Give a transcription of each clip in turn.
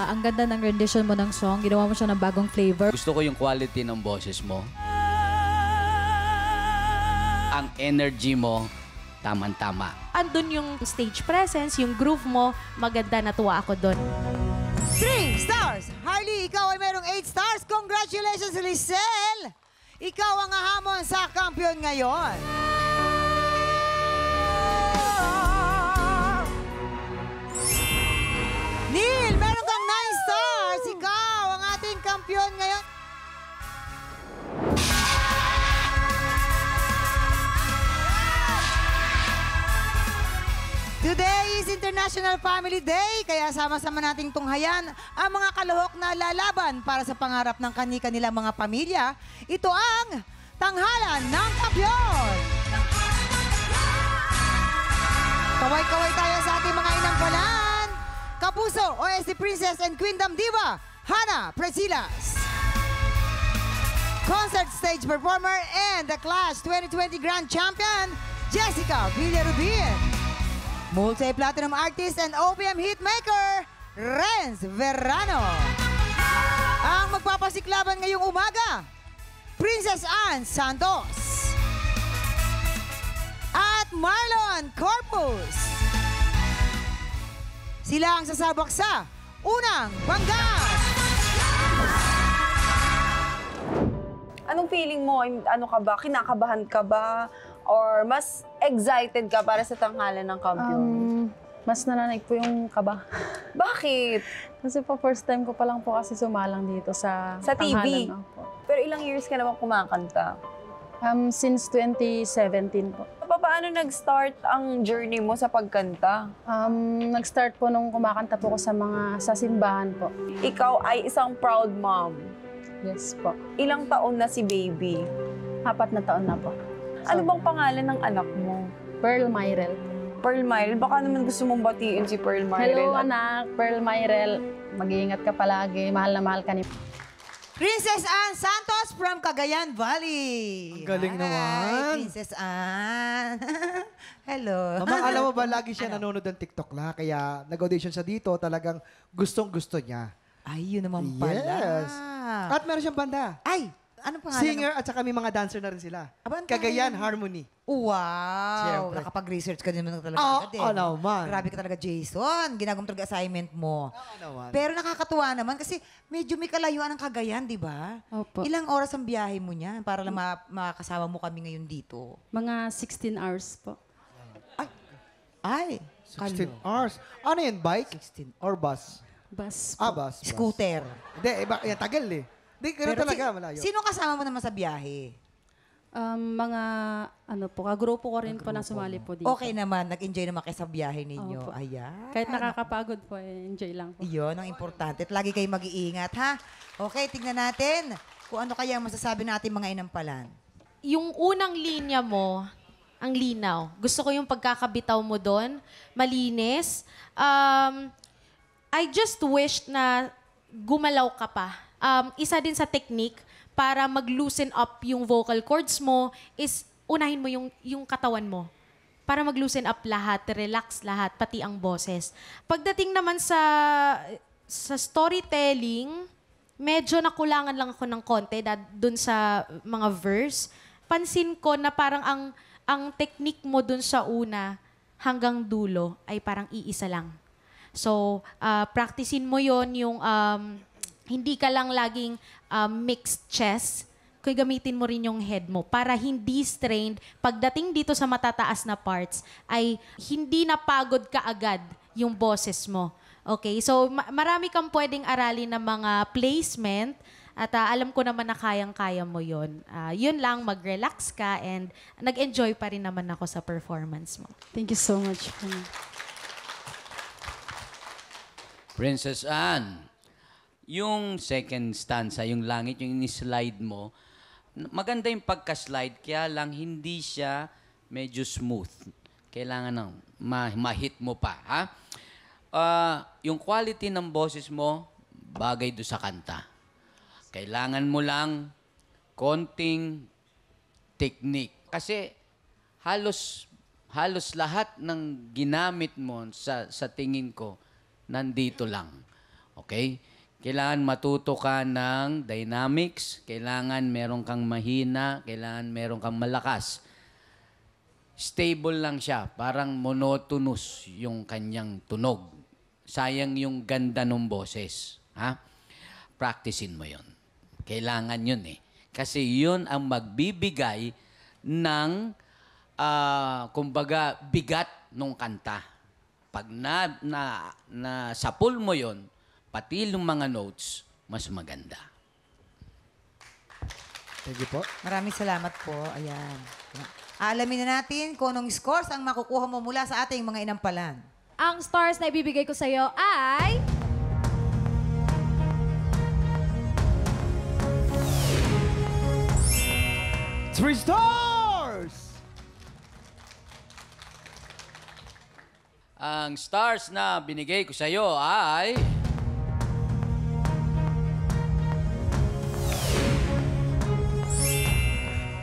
Ang ganda ng rendition mo ng song. Ginawa mo siya ng bagong flavor. Gusto ko yung quality ng boses mo. Ang energy mo, tamang-tama. Andun yung stage presence, yung groove mo, maganda, natuwa ako doon. 3 stars! Harley, ikaw ay merong 8 stars. Congratulations, Lisel! Ikaw ang hahamon sa kampiyon ngayon. Neil, meron kang 9 stars. Ikaw ang ating kampiyon ngayon. Today is International Family Day, kaya sama-sama nating tunghayan ang mga kalahok na lalaban para sa pangarap ng kani-kanilang mga pamilya. Ito ang Tanghalan ng Kampiyon! Kaway-kaway tayo sa ating mga inampalan. Kapuso, OST Princess and Queendom Diva, Hannah Presilas. Concert stage performer and the Clash 2020 Grand Champion, Jessica Villarubin. Multi-platinum artist and OPM hitmaker, Renz Verano. Ang magpapasiklaban ngayong umaga, Princess Anne Santos at Marlon Corpus. Sila ang sasabak sa unang banggaan. Anong feeling mo? Ano ka ba? Kinakabahan ka ba? Or mas excited ka para sa tanghalan ng kampiyon? Mas nananig po yung kaba. Bakit? Kasi po first time ko pa lang po kasi sumalang dito sa TV? tanghalan na po. Pero ilang years ka naman kumakanta? Since 2017 po. Paano nag-start ang journey mo sa pagkanta? Nag-start po nung kumakanta po ko sa simbahan po. Ikaw ay isang proud mom. Yes po. Ilang taon na si baby? 4 na taon na po. Ano bang pangalan ng anak mo? Pearl Myrel. Pearl Myrel? Baka naman gusto mong batiin si Pearl Myrel. Hello anak, Pearl Myrel. Mag-iingat ka palagi. Mahal na mahal ka ni... Princess Anne Santos from Cagayan Valley. Ang galing Hi, naman. Princess Anne. Hello. Mama, alam mo ba, lagi siya nanonood ng TikTok la, kaya nag-audition siya dito, talagang gustong-gusto niya. Ay, yun naman pala. Yes. At meron siyang banda. Ay, ano pangalan? Singer at saka may mga dancer na rin sila. Aba, ang Cagayan taray. Harmony. Wow! Siyempre. Nakapag-research ka din naman talaga Oo, agad eh. oo naman. Grabe ka talaga, Jason. Ginagawa mo talaga assignment mo. Oo naman. Pero nakakatuwa naman kasi medyo may kalayuan ng Cagayan, di ba? Opo. Ilang oras ang biyahe mo niyan para lang makasama mo kami ngayon dito? Mga 16 hours po. Ay, 16 hours. Ano yun, bike? 16. Or bus? Bus po. Bus. Scooter. Hindi, iba, yan, tagal eh. Hindi, gano'n talaga, malayo. Sino kasama mo naman sa biyahe? Mga kagrupo ko rin po na sumali po dito. Okay naman, nag-enjoy naman kayo sa biyahe ninyo. Opo. Ayan. Kahit nakakapagod po, enjoy lang po. Iyon ang importante. At lagi kayo mag-iingat, ha? Okay, tignan natin kung ano kaya ang masasabi natin mga inampalan. Yung unang linya mo, ang linaw. Gusto ko yung pagkakabitaw mo doon. Malinis. I just wish na gumalaw ka pa. Isa din sa technique para mag-loosen up yung vocal cords mo is unahin mo yung katawan mo. Para mag-loosen up lahat, relax lahat, pati ang boses. Pagdating naman sa storytelling, medyo nakulangan lang ako ng konti dun sa mga verse. Pansin ko na parang ang technique mo dun sa una hanggang dulo ay parang iisa lang. So, practicein mo yon yung hindi ka lang laging mixed chest, kung gamitin mo rin yung head mo para hindi strained. Pagdating dito sa matataas na parts, ay hindi napagod ka agad yung boses mo. Okay? So, marami kang pwedeng aralin ng mga placement at alam ko naman na kayang-kaya mo yun. Yun lang, mag-relax ka and nag-enjoy pa rin naman ako sa performance mo. Thank you so much po. Princess Anne, yung second stanza, yung langit, yung ini-slide mo, maganda yung pagka-slide, kaya lang hindi siya medyo smooth. Kailangan ng ma-hit mo pa, ha? Yung quality ng boses mo, bagay do sa kanta. Kailangan mo lang konting technique. Kasi halos lahat ng ginamit mo sa tingin ko, nandito lang. Okay? Kailangan matuto ka ng dynamics, kailangan meron kang mahina, kailangan meron kang malakas. Stable lang siya, parang monotonous yung kanyang tunog. Sayang yung ganda ng boses. Ha? Practicein mo yon. Kailangan yun eh. Kasi yun ang magbibigay ng, kumbaga, bigat ng kanta. Pag sapul mo yon, pati yung mga notes, mas maganda. Thank you po. Maraming salamat po. Ayan. Alamin na natin kung anong scores ang makukuha mo mula sa ating mga inampalan. Ang stars na ibibigay ko sa'yo ay... Three stars! Ang stars na binigay ko sa iyo ay...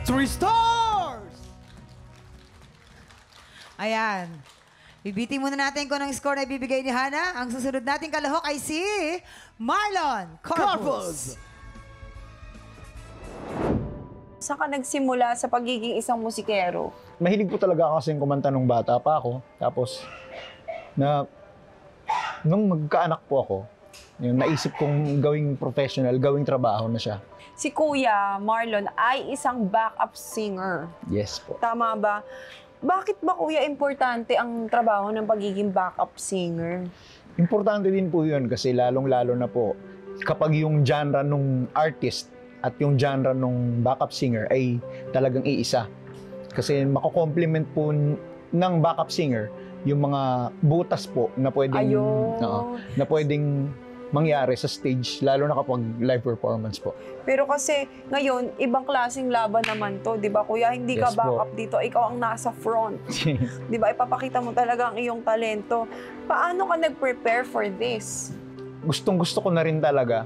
Three stars! Ayan. Bibitin muna natin kung anong score na ibibigay ni Hana. Ang susunod nating kalahok ay si Marlon Corpus. Saan ka nagsimula sa pagiging isang musikero? Mahilig po talaga ako kasing kumanta nung bata pa ako. Tapos, nung magkaanak po ako, yung naisip kong gawing professional, gawing trabaho na siya. Si Kuya Marlon ay isang backup singer. Yes po. Tama ba? Bakit ba, Kuya, importante ang trabaho ng pagiging backup singer? Importante din po yun kasi lalong-lalo na po kapag yung genre nung artist at yung genre nung backup singer ay talagang iisa. Kasi mako-complement po ng backup singer yung mga butas po na pwedeng na pwedeng mangyari sa stage, lalo na kapag live performance po. Pero kasi ngayon, ibang klaseng laban naman to, di ba, Kuya? Hindi ka Yes, backup dito, ikaw ang nasa front. Di ba? Ipapakita mo talaga ang iyong talento. Paano ka nag-prepare for this? Gustong-gusto ko na rin talaga.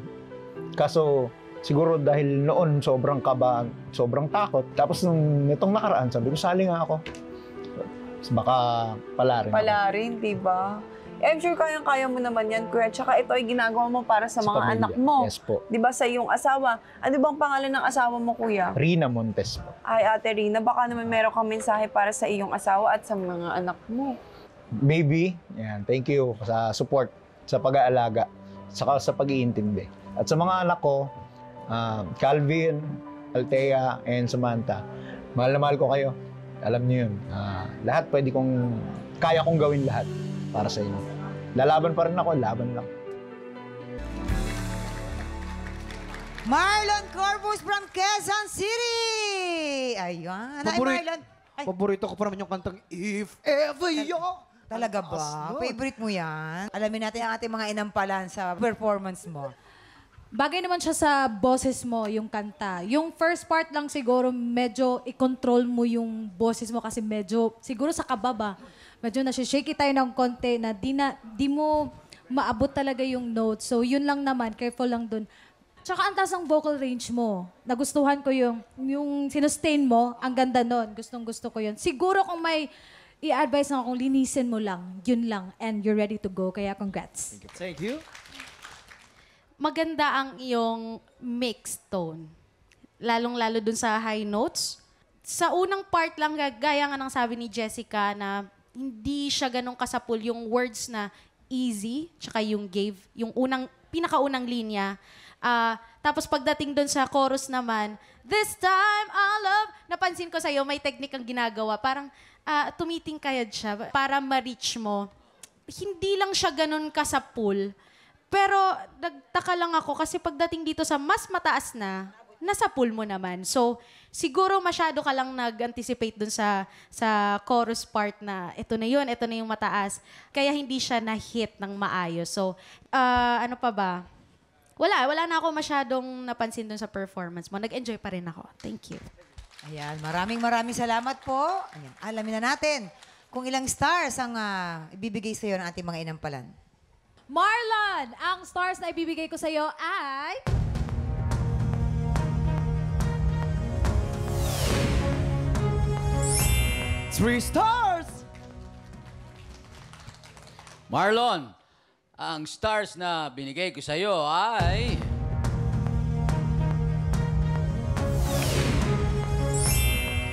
Kaso, siguro dahil noon sobrang kaba, sobrang takot. Tapos nung nitong nakaraan, sabi ko, sali nga ako. Baka pala rin Pala rin, di ba? I'm sure kayang-kaya mo naman yan, Kuya. Tsaka ito ay ginagawa mo para sa mga pamilya. anak mo. Yes po. Di ba, sa iyong asawa. Ano bang pangalan ng asawa mo, Kuya? Rina Montes po. Ay, Ate Rina, baka naman meron kang mensahe para sa iyong asawa at sa mga anak mo. Baby, yan, thank you sa support, sa pag-aalaga, saka sa pag-iintindi. At sa mga anak ko, Calvin, Althea, and Samantha, mahal na mahal ko kayo. Alam niyo yun. Lahat kaya kong gawin lahat para sa inyo. Lalaban pa rin ako, laban lang. Marlon Corpus from Quezon City! Ayan. Ay, Marlon. Ay, Paborito ko pa naman yung kantang If Ever You. talaga ba? Favorite mo yan? Alamin natin ang ating mga inampalan sa performance mo. Bagay naman siya sa boses mo, yung kanta. Yung first part lang siguro, medyo i-control mo yung boses mo kasi medyo, siguro sa kababa, medyo nasi-shaky tayo ng konti na di mo maabot talaga yung notes. So yun lang naman, careful lang dun. Tsaka ang taas ng vocal range mo. Nagustuhan ko yung sinustain mo, ang ganda nun. Gustong-gusto ko yun. Siguro kung may i-advise na kung linisin mo lang, yun lang, and you're ready to go. Kaya congrats. Thank you. Maganda ang iyong mixed tone. Lalong-lalo dun sa high notes. Sa unang part lang, gaya nga ng sabi ni Jessica na hindi siya ganun kasapul yung words na easy, tsaka yung gave, yung pinakaunang linya. Tapos pagdating dun sa chorus naman, this time I'll love, napansin ko sa'yo, may technique ang ginagawa. Parang tumiting kayad siya para ma-reach mo. Hindi lang siya ganun kasapul. Pero nagtaka lang ako kasi pagdating dito sa mas mataas na, nasa pool mo naman. So, siguro masyado ka lang nag-anticipate dun sa chorus part na ito na yung mataas. Kaya hindi siya na-hit ng maayos. So, ano pa ba? Wala na ako masyadong napansin dun sa performance mo. Nag-enjoy pa rin ako. Thank you. Ayan, maraming salamat po. Ayan, alamin na natin kung ilang stars ang ibibigay sa iyo ng ating mga inampalan. Marlon, ang stars na ibibigay ko sa iyo ay... Three stars! Marlon, Ang stars na binigay ko sa'yo ay...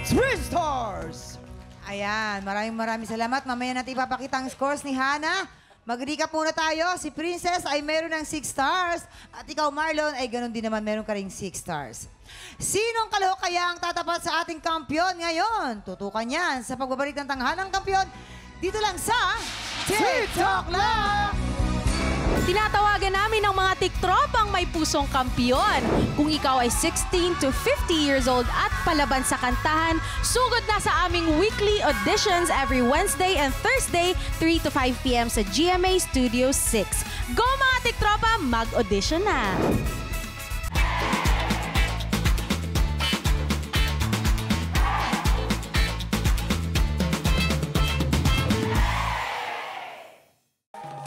Three stars! Ayan, maraming salamat. Mamaya natin ipapakita ang scores ni Hana. Mag-recap muna tayo. Si Princess ay meron ng 6 stars. At ikaw, Marlon, ay ganun din naman, meron ka ring 6 stars. Sinong kalahok kaya ang tatapat sa ating kampyon ngayon? Tutukan yan sa pagbabalik ng tanghalang kampyon. Dito lang sa TikTok Lang! Tinatawagan namin ang mga tiktropang may pusong kampiyon. Kung ikaw ay 16 to 50 years old at palaban sa kantahan, sugod na sa aming weekly auditions every Wednesday and Thursday, 3 to 5 p.m. sa GMA Studio 6. Go mga tiktropa, mag-audition na!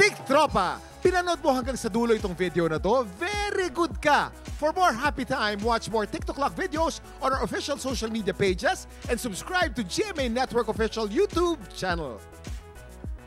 Tiktropa! Pinanood mo hanggang sa dulo itong video na to? Very good ka! For more happy time, watch more TikTok Lock videos on our official social media pages and subscribe to GMA Network official YouTube channel.